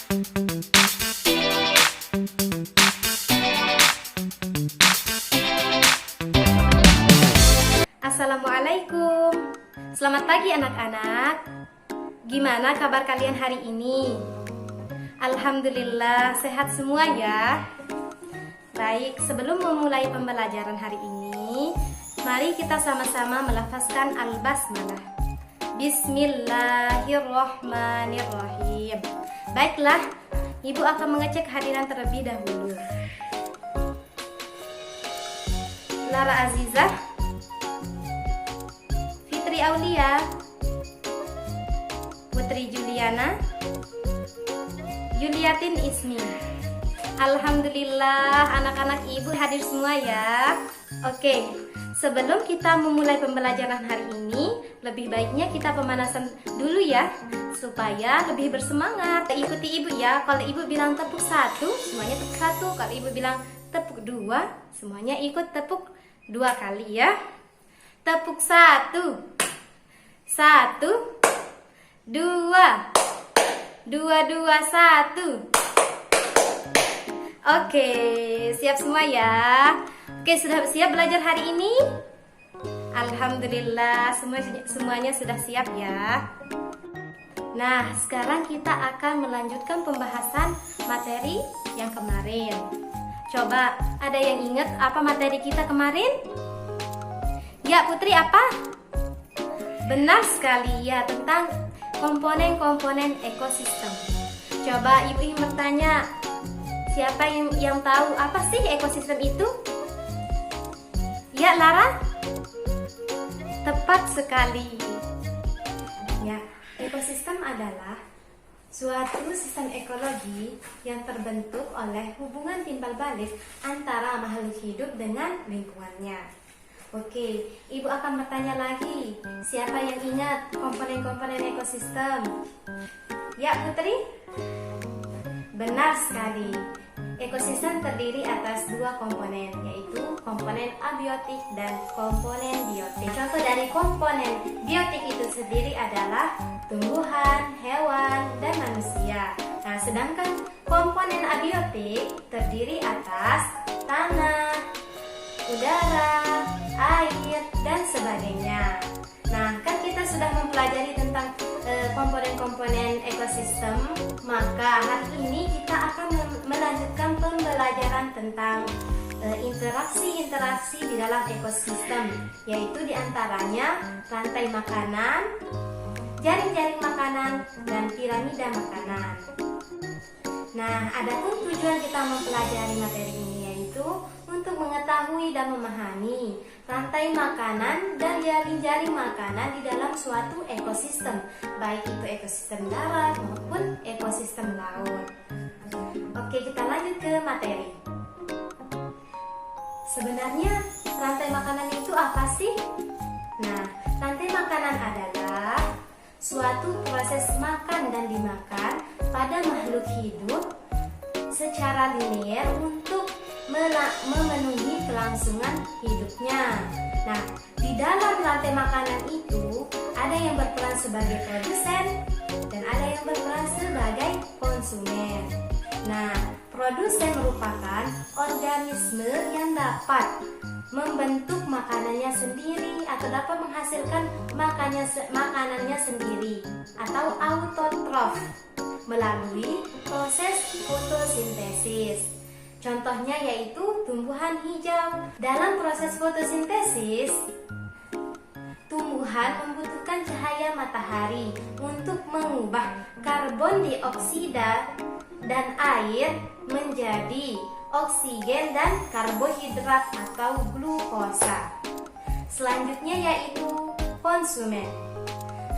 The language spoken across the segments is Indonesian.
Assalamualaikum. Selamat pagi anak-anak. Gimana kabar kalian hari ini? Alhamdulillah sehat semua ya. Baik, sebelum memulai pembelajaran hari ini, mari kita sama-sama melafazkan al-basmalah. Bismillahirrahmanirrahim. Baiklah, Ibu akan mengecek hadiran terlebih dahulu. Lara Azizah, Fitri Aulia, Putri Juliana, Yuliatin Ismi. Alhamdulillah anak-anak Ibu hadir semua ya. Oke, sebelum kita memulai pembelajaran hari ini, lebih baiknya kita pemanasan dulu ya, supaya lebih bersemangat. Ikuti Ibu ya. Kalau Ibu bilang tepuk 1, semuanya tepuk 1. Kalau Ibu bilang tepuk 2, semuanya ikut tepuk 2 kali ya. Tepuk 1, 1, 2, 2, 2, 1. Oke, siap semua ya. Oke, sudah siap belajar hari ini? Alhamdulillah, semuanya sudah siap ya. Nah, sekarang kita akan melanjutkan pembahasan materi yang kemarin. Coba, ada yang ingat apa materi kita kemarin? Ya, Putri, apa? Benar sekali ya, tentang komponen-komponen ekosistem. Coba Ibu ingin bertanya, siapa yang tahu apa sih ekosistem itu? Ya, Lara? Tepat sekali. Ya, ekosistem adalah suatu sistem ekologi yang terbentuk oleh hubungan timbal balik antara makhluk hidup dengan lingkungannya. Oke, Ibu akan bertanya lagi, siapa yang ingat komponen-komponen ekosistem? Ya, Putri? Benar sekali. Ekosistem terdiri atas 2 komponen, yaitu komponen abiotik dan komponen biotik. Contoh dari komponen biotik itu sendiri adalah tumbuhan, hewan, dan manusia. Nah, sedangkan komponen abiotik terdiri atas tanah, udara, air, dan sebagainya. Nah, kan kita sudah mempelajari tentang komponen-komponen ekosistem, maka hari ini kita akan melanjutkan pembelajaran tentang interaksi-interaksi di dalam ekosistem, yaitu diantaranya rantai makanan, jaring-jaring makanan, dan piramida makanan. Nah, adapun tujuan kita mempelajari materi ini yaitu untuk mengetahui dan memahami rantai makanan dan jaring-jaring makanan di dalam suatu ekosistem, baik itu ekosistem darat maupun ekosistem laut. Oke, kita lanjut ke materi. Sebenarnya rantai makanan itu apa sih? Nah, rantai makanan adalah suatu proses makan dan dimakan pada makhluk hidup secara linear untuk memenuhi kelangsungan hidupnya. Nah, di dalam rantai makanan itu ada yang berperan sebagai produsen dan ada yang berperan sebagai konsumen. Nah, produsen merupakan organisme yang dapat membentuk makanannya sendiri atau dapat menghasilkan makanannya sendiri atau autotrof melalui proses fotosintesis. Contohnya yaitu tumbuhan hijau. Dalam proses fotosintesis, tumbuhan membutuhkan cahaya matahari untuk mengubah karbon dioksida dan air menjadi oksigen dan karbohidrat atau glukosa. Selanjutnya yaitu konsumen.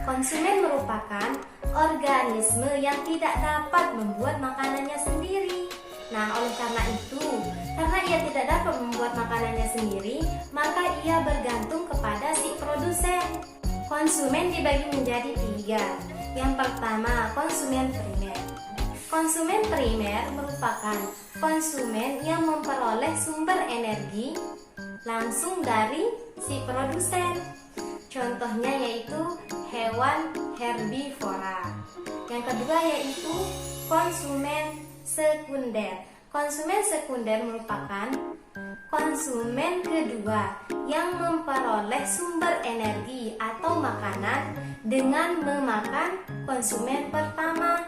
Konsumen merupakan organisme yang tidak dapat membuat makanannya sendiri. Nah, oleh karena itu, karena ia tidak dapat membuat makanannya sendiri, maka ia bergantung kepada si produsen. Konsumen dibagi menjadi 3. Yang pertama, konsumen primer. Konsumen primer merupakan konsumen yang memperoleh sumber energi langsung dari si produsen. Contohnya yaitu hewan herbivora. Yang kedua yaitu konsumen sekunder. Konsumen sekunder merupakan konsumen kedua yang memperoleh sumber energi atau makanan dengan memakan konsumen pertama.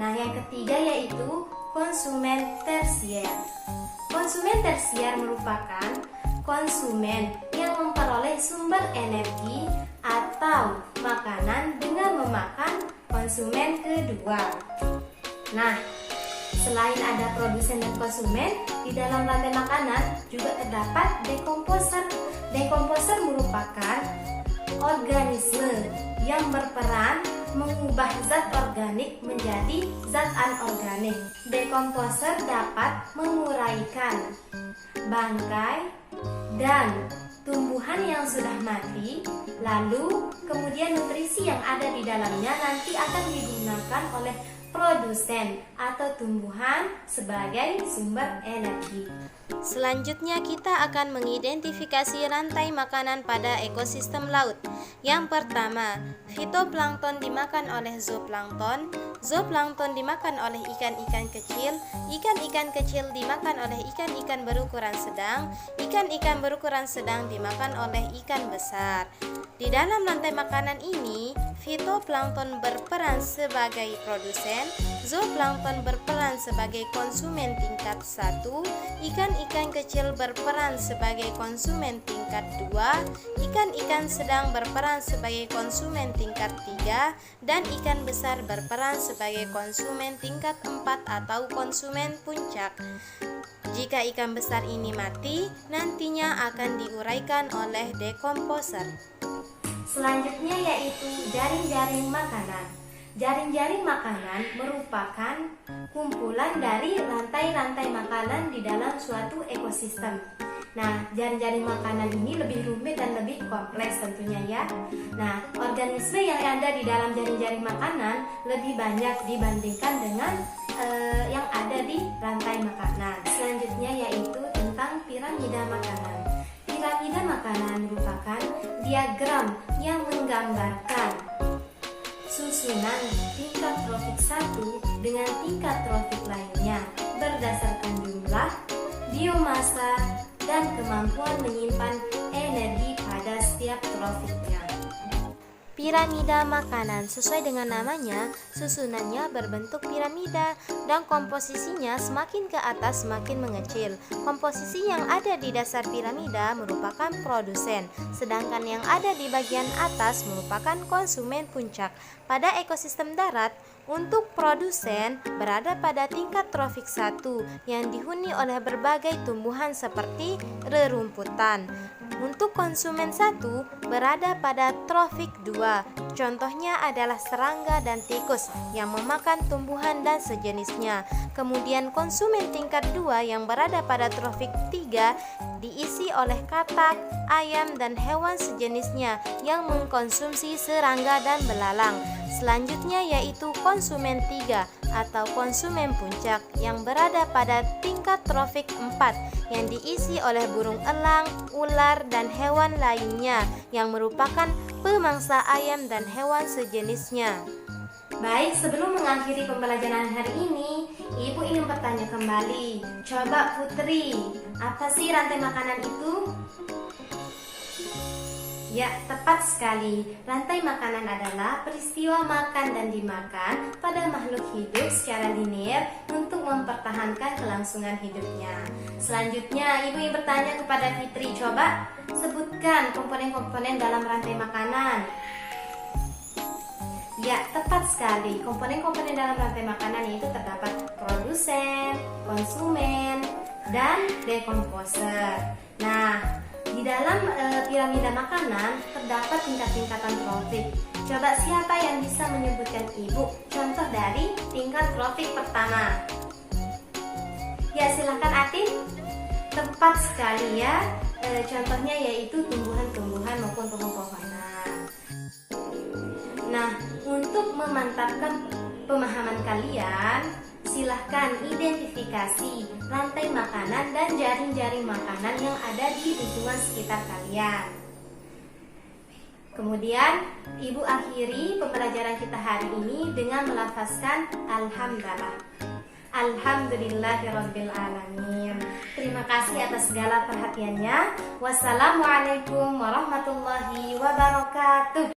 Nah, yang ketiga yaitu konsumen tersier. Konsumen tersier merupakan konsumen yang memperoleh sumber energi atau makanan dengan memakan konsumen kedua. Nah, selain ada produsen dan konsumen, di dalam rantai makanan juga terdapat dekomposer. Dekomposer merupakan organisme yang berperan mengubah zat organik menjadi zat anorganik. Dekomposer dapat menguraikan bangkai dan tumbuhan yang sudah mati, lalu kemudian nutrisi yang ada di dalamnya nanti akan digunakan oleh produsen atau tumbuhan sebagai sumber energi. Selanjutnya kita akan mengidentifikasi rantai makanan pada ekosistem laut. Yang pertama, fitoplankton dimakan oleh zooplankton, zooplankton dimakan oleh ikan-ikan kecil, ikan-ikan kecil dimakan oleh ikan-ikan berukuran sedang, ikan-ikan berukuran sedang dimakan oleh ikan besar. Di dalam rantai makanan ini, fitoplankton berperan sebagai produsen, zooplankton berperan sebagai konsumen tingkat 1, ikan-ikan kecil berperan sebagai konsumen tingkat 2, ikan-ikan sedang berperan sebagai konsumen tingkat 3, dan ikan besar berperan sebagai konsumen tingkat 4 atau konsumen puncak. Jika ikan besar ini mati, nantinya akan diuraikan oleh dekomposer. Selanjutnya yaitu jaring-jaring makanan. Jaring-jaring makanan merupakan kumpulan dari rantai-rantai makanan di dalam suatu ekosistem. Nah, jaring-jaring makanan ini lebih rumit dan lebih kompleks tentunya ya. Nah, organisme yang ada di dalam jaring-jaring makanan lebih banyak dibandingkan dengan yang ada di rantai makanan. Selanjutnya yaitu tentang piramida makanan. Piramida makanan merupakan diagram yang menggambarkan susunan tingkat trofik 1 dengan tingkat trofik lainnya berdasarkan jumlah, biomasa, dan kemampuan menyimpan energi pada setiap trofiknya. Piramida makanan sesuai dengan namanya, susunannya berbentuk piramida dan komposisinya semakin ke atas semakin mengecil. Komposisi yang ada di dasar piramida merupakan produsen, sedangkan yang ada di bagian atas merupakan konsumen puncak. Pada ekosistem darat, untuk produsen berada pada tingkat trofik 1 yang dihuni oleh berbagai tumbuhan seperti rerumputan. Untuk konsumen 1 berada pada trofik 2. Contohnya adalah serangga dan tikus yang memakan tumbuhan dan sejenisnya. Kemudian konsumen tingkat 2 yang berada pada trofik 3 diisi oleh katak, ayam, dan hewan sejenisnya yang mengkonsumsi serangga dan belalang. Selanjutnya yaitu konsumen 3 atau konsumen puncak yang berada pada tingkat trofik 4 yang diisi oleh burung elang, ular, dan hewan lainnya yang merupakan pemangsa ayam dan hewan sejenisnya. Baik, sebelum mengakhiri pembelajaran hari ini, Ibu ingin bertanya kembali. Coba Putri, apa sih rantai makanan itu? Ya, tepat sekali. Rantai makanan adalah peristiwa makan dan dimakan pada makhluk hidup secara linear untuk mempertahankan kelangsungan hidupnya. Selanjutnya, Ibu ingin bertanya kepada Fitri. Coba sebutkan komponen-komponen dalam rantai makanan. Ya, tepat sekali. Komponen-komponen dalam rantai makanan yaitu terdapat produsen, konsumen, dan dekomposer. Nah, di dalam piramida makanan terdapat tingkat-tingkatan trofik. Coba siapa yang bisa menyebutkan Ibu contoh dari tingkat trofik pertama? Ya, silakan Atin. Tepat sekali ya. Contohnya yaitu tumbuhan-tumbuhan maupun pohon-pohonan. Nah, untuk memantapkan pemahaman kalian, silahkan identifikasi rantai makanan dan jaring-jaring makanan yang ada di lingkungan sekitar kalian. Kemudian Ibu akhiri pembelajaran kita hari ini dengan melafazkan alhamdulillah. Alhamdulillahirrabbilalamin. Terima kasih atas segala perhatiannya. Wassalamualaikum warahmatullahi wabarakatuh.